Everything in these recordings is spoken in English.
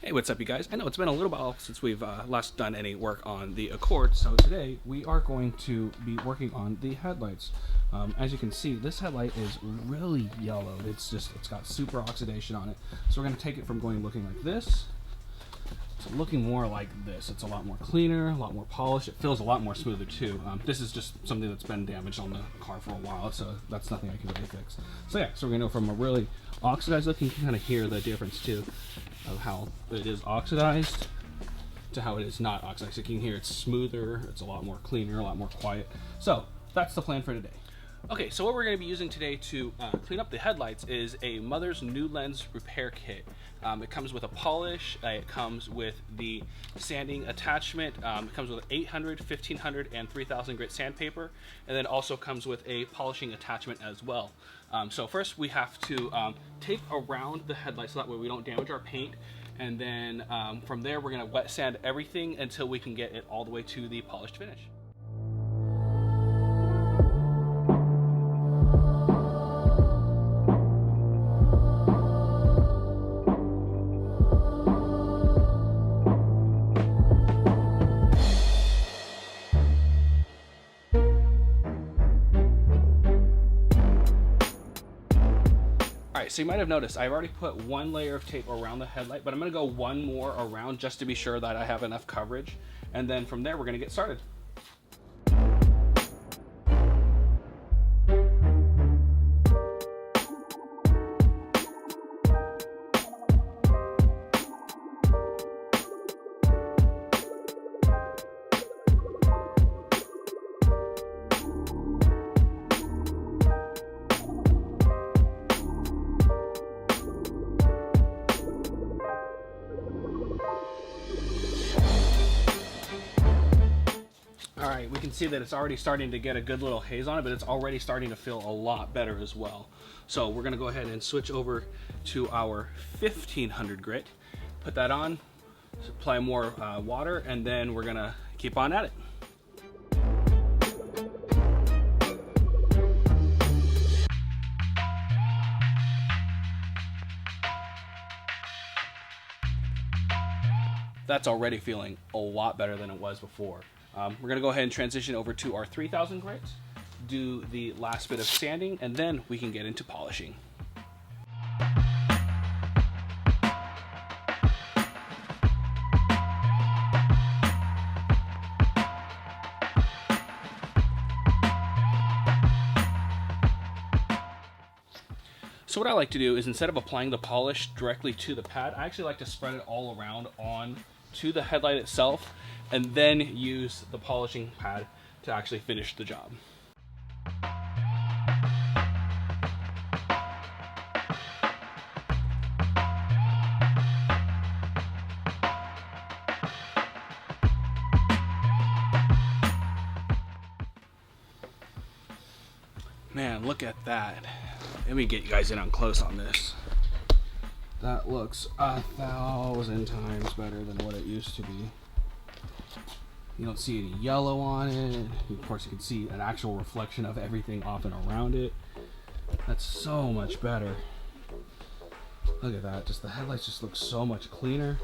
Hey, what's up, you guys? I know it's been a little while since we've last done any work on the Accord, so today we are going to be working on the headlights. As you can see, this headlight is really yellow. It's got super oxidation on it. So we're going to take it from looking like this to looking more like this. It's a lot more cleaner, a lot more polished. It feels a lot more smoother too. This is just something that's been damaged on the car for a while, so that's nothing I can really fix. So yeah, so we're going to go from a really oxidized look. You can kind of hear the difference too of how it is oxidized to how it is not oxidized. You can hear it's smoother, it's a lot more cleaner, a lot more quiet. So that's the plan for today. Okay, so what we're going to be using today to clean up the headlights is a Mother's NuLens repair kit. It comes with a polish, it comes with the sanding attachment, it comes with 800, 1500, and 3000 grit sandpaper, and then also comes with a polishing attachment as well. So first we have to tape around the headlights so that way we don't damage our paint, and then from there we're going to wet sand everything until we can get it all the way to the polished finish. Alright, so you might have noticed I've already put one layer of tape around the headlight, but I'm going to go one more around just to be sure that I have enough coverage, and then from there we're going to get started. Alright, we can see that it's already starting to get a good little haze on it, but it's already starting to feel a lot better as well. So we're going to go ahead and switch over to our 1500 grit, put that on, apply more water, and then we're going to keep on at it. That's already feeling a lot better than it was before. We're going to go ahead and transition over to our 3000 grit, do the last bit of sanding, and then we can get into polishing. So what I like to do is, instead of applying the polish directly to the pad, I actually like to spread it all around on to the headlight itself, and then use the polishing pad to actually finish the job. Man, look at that. Let me get you guys in on close on this. That looks 1,000 times better than what it used to be. You don't see any yellow on it. Of course, you can see an actual reflection of everything off and around it. That's so much better. Look at that. Just the headlights just look so much cleaner.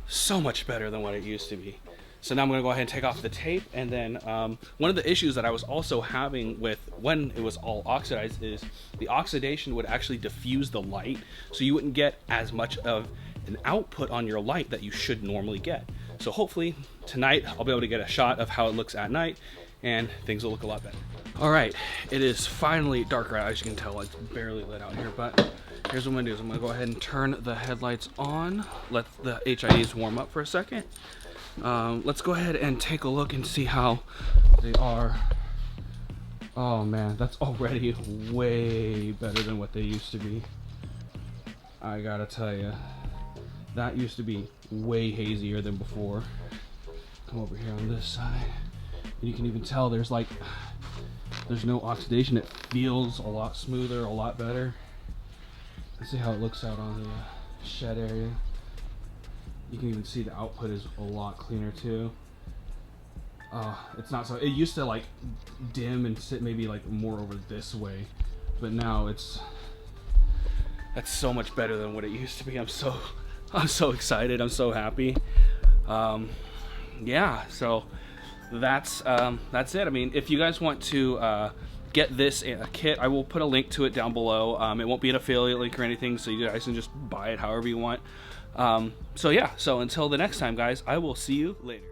So much better than what it used to be. So now I'm going to go ahead and take off the tape, and then one of the issues that I was also having with when it was all oxidized is the oxidation would actually diffuse the light, so you wouldn't get as much of an output on your light that you should normally get. So hopefully tonight I'll be able to get a shot of how it looks at night, and things will look a lot better. Alright, it is finally darker out. As you can tell, it's barely lit out here, but here's what I'm going to do is I'm going to go ahead and turn the headlights on, let the HIDs warm up for a second. Let's go ahead and take a look and see how they are. Oh man, that's already way better than what they used to be. I gotta tell you, that used to be way hazier than before. Come over here on this side, and you can even tell there's no oxidation. It feels a lot smoother, a lot better. Let's see how it looks out on the shed area. You can even see the output is a lot cleaner too. It's not so, it used to like dim and sit maybe like more over this way, but now that's so much better than what it used to be. I'm so I'm so excited. I'm so happy. Yeah, so that's it. I mean, if you guys want to get this kit, I will put a link to it down below. It won't be an affiliate link or anything, so you guys can just buy it however you want. So yeah, so until the next time, guys, I will see you later.